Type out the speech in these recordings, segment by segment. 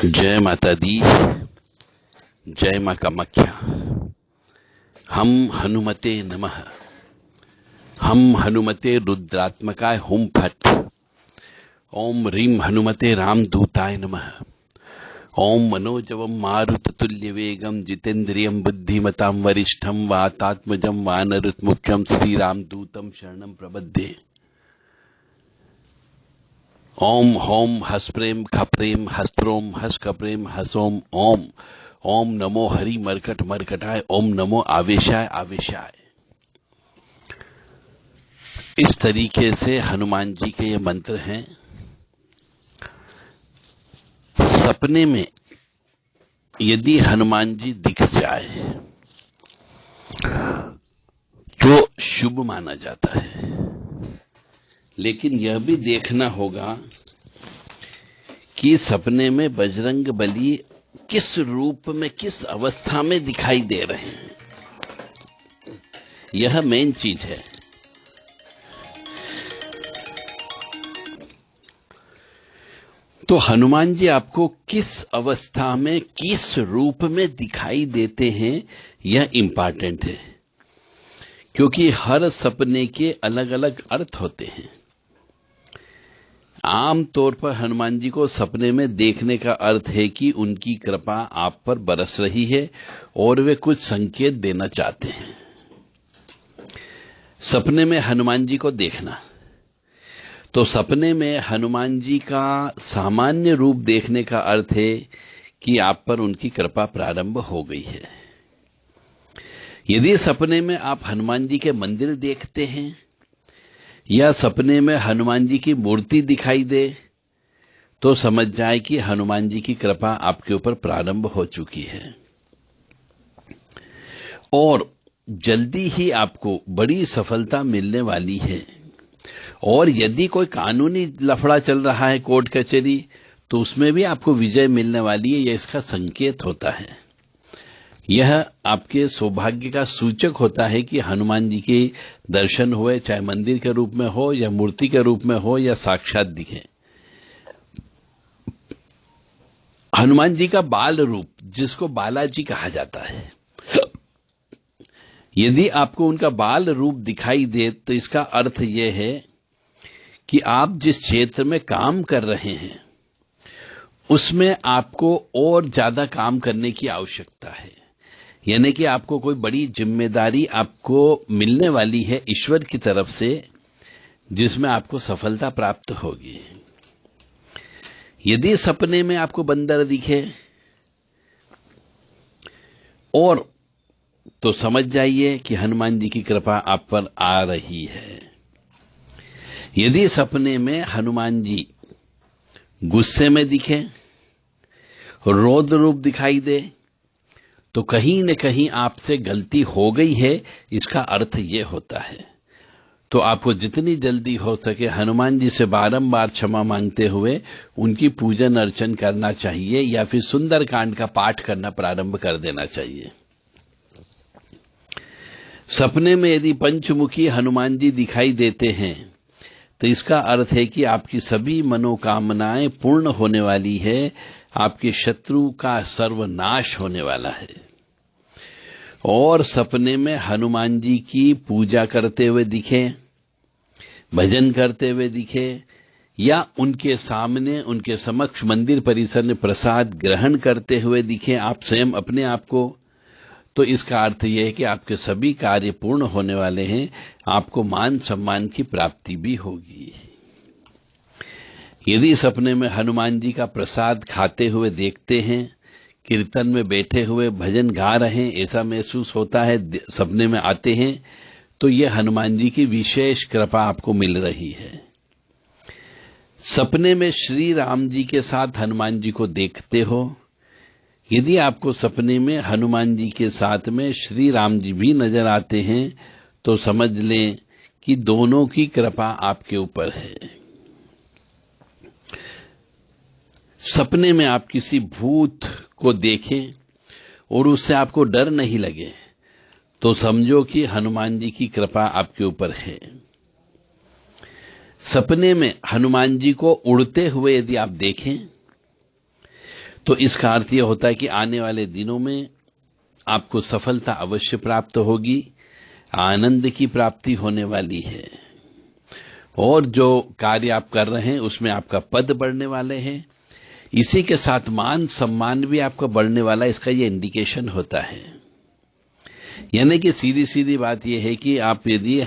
जय माता दी, जय मां कामाख्या। हम हनुमते नमः। हम हनुमते रुद्रात्मकाय हुम फट। ओम ह्रीं हनुमते रामदूताय नमः। ओम मनोजवम मारुततुल्य वेगम जितेन्द्रियं बुद्धिमतां वरिष्ठं वातात्मजं वानरमुख्यं श्रीरामदूतं शरणं प्रपद्ये। ओम होम हस्प्रेम खप्रेम हस्त्रोम हस खप्रेम हसोम ओम। ओम नमो हरि मरकट मरकटाय। ओम नमो आवेशाय आवेशाय। इस तरीके से हनुमान जी के ये मंत्र हैं। सपने में यदि हनुमान जी दिख जाए तो शुभ माना जाता है, लेकिन यह भी देखना होगा कि सपने में बजरंग बली किस रूप में, किस अवस्था में दिखाई दे रहे हैं। यह मेन चीज है। तो हनुमान जी आपको किस अवस्था में, किस रूप में दिखाई देते हैं, यह इंपॉर्टेंट है, क्योंकि हर सपने के अलग अलग अर्थ होते हैं। आम तौर पर हनुमान जी को सपने में देखने का अर्थ है कि उनकी कृपा आप पर बरस रही है और वे कुछ संकेत देना चाहते हैं। सपने में हनुमान जी को देखना, तो सपने में हनुमान जी का सामान्य रूप देखने का अर्थ है कि आप पर उनकी कृपा प्रारंभ हो गई है। यदि सपने में आप हनुमान जी के मंदिर देखते हैं या सपने में हनुमान जी की मूर्ति दिखाई दे, तो समझ जाए कि हनुमान जी की कृपा आपके ऊपर प्रारंभ हो चुकी है और जल्दी ही आपको बड़ी सफलता मिलने वाली है। और यदि कोई कानूनी लफड़ा चल रहा है, कोर्ट कचहरी, तो उसमें भी आपको विजय मिलने वाली है। यह इसका संकेत होता है। यह आपके सौभाग्य का सूचक होता है कि हनुमान जी के दर्शन हुए, चाहे मंदिर के रूप में हो या मूर्ति के रूप में हो या साक्षात दिखे। हनुमान जी का बाल रूप, जिसको बालाजी कहा जाता है, यदि आपको उनका बाल रूप दिखाई दे तो इसका अर्थ यह है कि आप जिस क्षेत्र में काम कर रहे हैं उसमें आपको और ज्यादा काम करने की आवश्यकता है। यानी कि आपको कोई बड़ी जिम्मेदारी आपको मिलने वाली है ईश्वर की तरफ से, जिसमें आपको सफलता प्राप्त होगी। यदि सपने में आपको बंदर दिखे और तो समझ जाइए कि हनुमान जी की कृपा आप पर आ रही है। यदि सपने में हनुमान जी गुस्से में दिखे, रौद्र रूप दिखाई दे, तो कहीं न कहीं आपसे गलती हो गई है, इसका अर्थ यह होता है। तो आपको जितनी जल्दी हो सके हनुमान जी से बारंबार क्षमा मांगते हुए उनकी पूजन अर्चन करना चाहिए या फिर सुंदरकांड का पाठ करना प्रारंभ कर देना चाहिए। सपने में यदि पंचमुखी हनुमान जी दिखाई देते हैं तो इसका अर्थ है कि आपकी सभी मनोकामनाएं पूर्ण होने वाली है, आपके शत्रु का सर्वनाश होने वाला है। और सपने में हनुमान जी की पूजा करते हुए दिखे, भजन करते हुए दिखे या उनके सामने, उनके समक्ष मंदिर परिसर में प्रसाद ग्रहण करते हुए दिखे आप स्वयं अपने आप को, तो इसका अर्थ यह है कि आपके सभी कार्य पूर्ण होने वाले हैं, आपको मान सम्मान की प्राप्ति भी होगी। यदि सपने में हनुमान जी का प्रसाद खाते हुए देखते हैं, कीर्तन में बैठे हुए भजन गा रहे हैं, ऐसा महसूस होता है, सपने में आते हैं, तो यह हनुमान जी की विशेष कृपा आपको मिल रही है। सपने में श्री राम जी के साथ हनुमान जी को देखते हो, यदि आपको सपने में हनुमान जी के साथ में श्री राम जी भी नजर आते हैं, तो समझ लें कि दोनों की कृपा आपके ऊपर है। सपने में आप किसी भूत को देखें और उससे आपको डर नहीं लगे, तो समझो कि हनुमान जी की कृपा आपके ऊपर है। सपने में हनुमान जी को उड़ते हुए यदि आप देखें तो इसका अर्थ यह होता है कि आने वाले दिनों में आपको सफलता अवश्य प्राप्त होगी, आनंद की प्राप्ति होने वाली है, और जो कार्य आप कर रहे हैं उसमें आपका पद बढ़ने वाले हैं। इसी के साथ मान सम्मान भी आपका बढ़ने वाला है, इसका ये इंडिकेशन होता है। यानी कि सीधी सीधी बात यह है कि आप यदि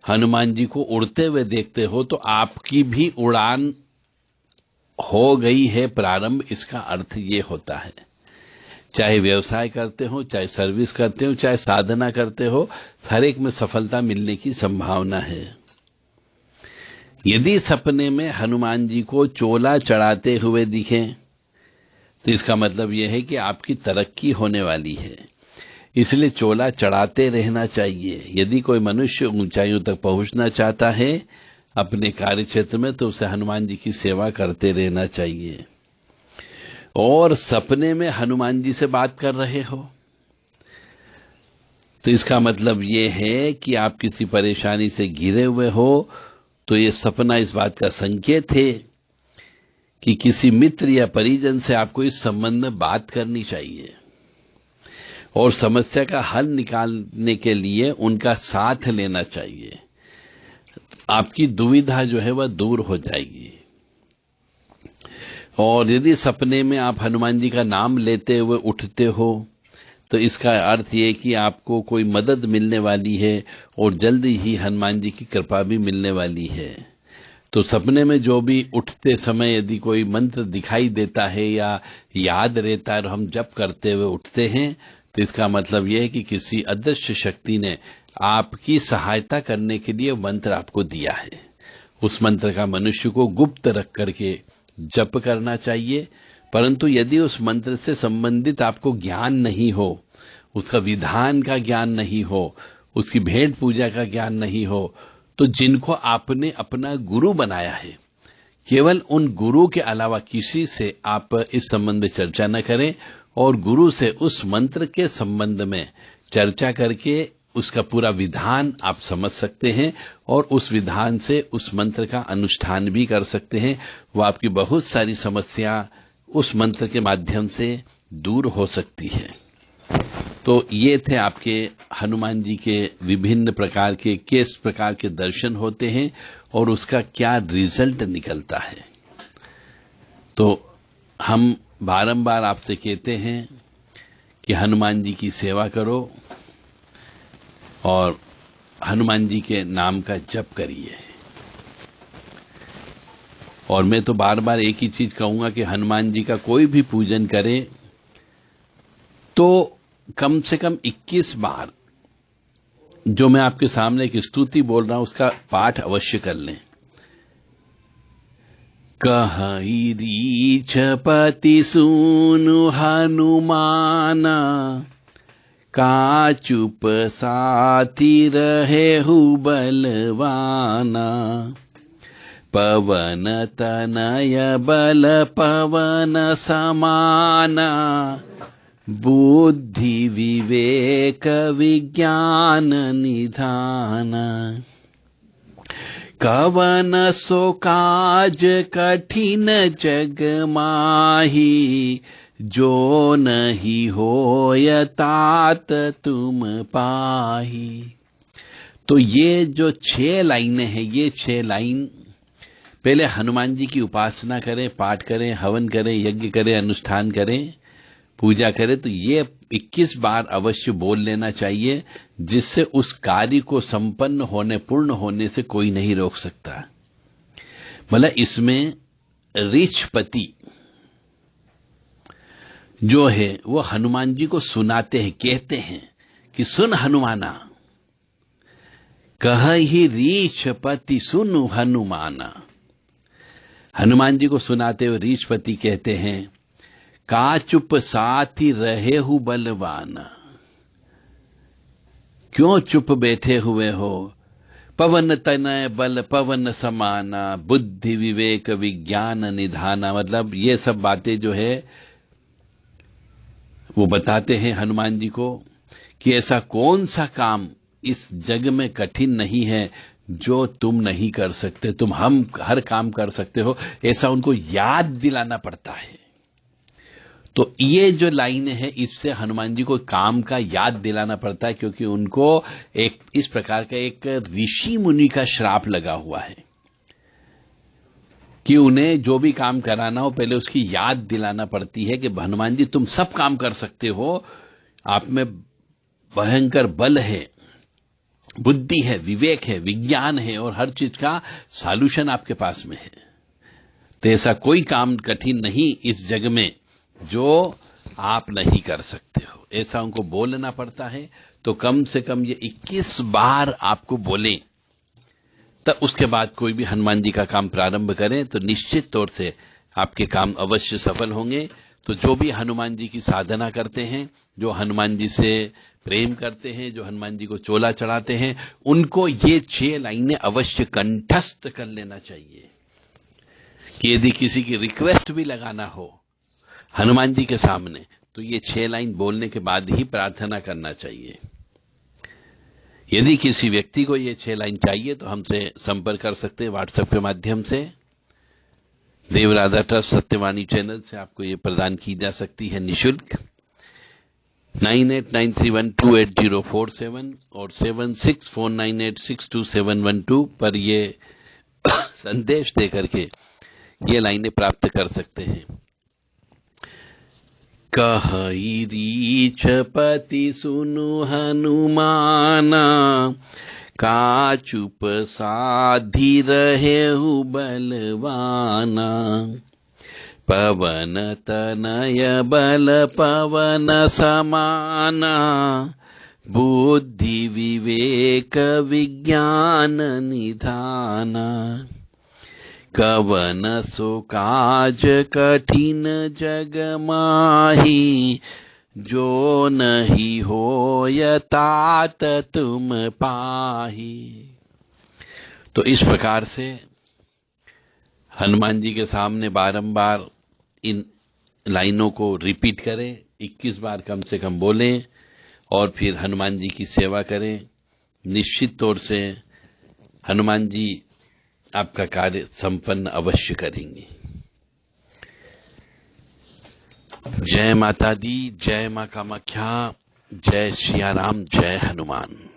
हनुमान जी को उड़ते हुए देखते हो तो आपकी भी उड़ान हो गई है प्रारंभ, इसका अर्थ ये होता है। चाहे व्यवसाय करते हो, चाहे सर्विस करते हो, चाहे साधना करते हो, हर एक में सफलता मिलने की संभावना है। यदि सपने में हनुमान जी को चोला चढ़ाते हुए दिखें तो इसका मतलब यह है कि आपकी तरक्की होने वाली है, इसलिए चोला चढ़ाते रहना चाहिए। यदि कोई मनुष्य ऊंचाइयों तक पहुंचना चाहता है अपने कार्य क्षेत्र में तो उसे हनुमान जी की सेवा करते रहना चाहिए। और सपने में हनुमान जी से बात कर रहे हो तो इसका मतलब यह है कि आप किसी परेशानी से घिरे हुए हो, तो ये सपना इस बात का संकेत है कि किसी मित्र या परिजन से आपको इस संबंध में बात करनी चाहिए और समस्या का हल निकालने के लिए उनका साथ लेना चाहिए। आपकी दुविधा जो है वह दूर हो जाएगी। और यदि सपने में आप हनुमान जी का नाम लेते हुए उठते हो तो इसका अर्थ ये कि आपको कोई मदद मिलने वाली है और जल्दी ही हनुमान जी की कृपा भी मिलने वाली है। तो सपने में जो भी उठते समय यदि कोई मंत्र दिखाई देता है या याद रहता है और हम जप करते हुए उठते हैं तो इसका मतलब यह है कि किसी अदृश्य शक्ति ने आपकी सहायता करने के लिए मंत्र आपको दिया है। उस मंत्र का मनुष्य को गुप्त रख करके जप करना चाहिए, परंतु यदि उस मंत्र से संबंधित आपको ज्ञान नहीं हो, उसका विधान का ज्ञान नहीं हो, उसकी भेंट पूजा का ज्ञान नहीं हो, तो जिनको आपने अपना गुरु बनाया है केवल उन गुरु के अलावा किसी से आप इस संबंध में चर्चा न करें और गुरु से उस मंत्र के संबंध में चर्चा करके उसका पूरा विधान आप समझ सकते हैं और उस विधान से उस मंत्र का अनुष्ठान भी कर सकते हैं। वो आपकी बहुत सारी समस्या उस मंत्र के माध्यम से दूर हो सकती है। तो ये थे आपके हनुमान जी के विभिन्न प्रकार के किस प्रकार के दर्शन होते हैं और उसका क्या रिजल्ट निकलता है। तो हम बारंबार आपसे कहते हैं कि हनुमान जी की सेवा करो और हनुमान जी के नाम का जप करिए। और मैं तो बार बार एक ही चीज कहूंगा कि हनुमान जी का कोई भी पूजन करे तो कम से कम 21 बार जो मैं आपके सामने एक स्तुति बोल रहा हूं उसका पाठ अवश्य कर लें। कहि रीछपति सुनु हनुमाना, का चुप साथी रहेहु बलवाना। पवन तनय बल पवन समाना, बुद्धि विवेक विज्ञान निधान। कवन सो काज कठिन जग माही, जो नहीं होय तात तुम पाही। तो ये जो 6 लाइनें हैं, ये 6 लाइन पहले हनुमान जी की उपासना करें, पाठ करें, हवन करें, यज्ञ करें, अनुष्ठान करें, पूजा करें, तो ये 21 बार अवश्य बोल लेना चाहिए, जिससे उस कार्य को संपन्न होने, पूर्ण होने से कोई नहीं रोक सकता। मतलब इसमें रीछपति जो है वो हनुमान जी को सुनाते हैं, कहते हैं कि सुन हनुमाना, कहि रीछपति सुनु हनुमाना। हनुमान जी को सुनाते हुए रीछपति कहते हैं, का चुप साथी रहेहु बलवाना। क्यों चुप बैठे हुए हो? पवन तनय बल पवन समाना, बुद्धि विवेक विज्ञान निधाना। मतलब ये सब बातें जो है वो बताते हैं हनुमान जी को कि ऐसा कौन सा काम इस जग में कठिन नहीं है जो तुम नहीं कर सकते, हम हर काम कर सकते हो, ऐसा उनको याद दिलाना पड़ता है। तो ये जो लाइन है, इससे हनुमान जी को काम का याद दिलाना पड़ता है, क्योंकि उनको एक इस प्रकार का एक ऋषि मुनि का श्राप लगा हुआ है कि उन्हें जो भी काम कराना हो पहले उसकी याद दिलाना पड़ती है कि हनुमान जी तुम सब काम कर सकते हो, आप में भयंकर बल है, बुद्धि है, विवेक है, विज्ञान है और हर चीज का सॉल्यूशन आपके पास में है। तो ऐसा कोई काम कठिन नहीं इस जग में जो आप नहीं कर सकते हो, ऐसा उनको बोलना पड़ता है। तो कम से कम ये 21 बार आपको बोलें, तब उसके बाद कोई भी हनुमान जी का काम प्रारंभ करें तो निश्चित तौर से आपके काम अवश्य सफल होंगे। तो जो भी हनुमान जी की साधना करते हैं, जो हनुमान जी से प्रेम करते हैं, जो हनुमान जी को चोला चढ़ाते हैं, उनको ये 6 लाइनें अवश्य कंठस्थ कर लेना चाहिए कि यदि किसी की रिक्वेस्ट भी लगाना हो हनुमान जी के सामने तो ये 6 लाइन बोलने के बाद ही प्रार्थना करना चाहिए। यदि किसी व्यक्ति को ये 6 लाइन चाहिए तो हमसे संपर्क कर सकते हैं व्हाट्सएप के माध्यम से। देवराधा ट्रस्ट सत्यवाणी चैनल से आपको ये प्रदान की जा सकती है निःशुल्क। 9893128047 और 7649862712 पर ये संदेश देकर के ये लाइनें प्राप्त कर सकते हैं। कहि रीछपति सुनु हनुमाना, का चुप साधि रहेहु बलवाना। पवन तनय बल पवन समाना, बुद्धि विवेक विज्ञान निधाना। कवन सो काज कठिन जग माही, जो नहीं होय तात तुम पाही। तो इस प्रकार से हनुमान जी के सामने बारंबार इन लाइनों को रिपीट करें, 21 बार कम से कम बोलें और फिर हनुमान जी की सेवा करें। निश्चित तौर से हनुमान जी आपका कार्य संपन्न अवश्य करेंगे। जय माता दी, जय मां कामाख्या, जय सिया राम, जय हनुमान।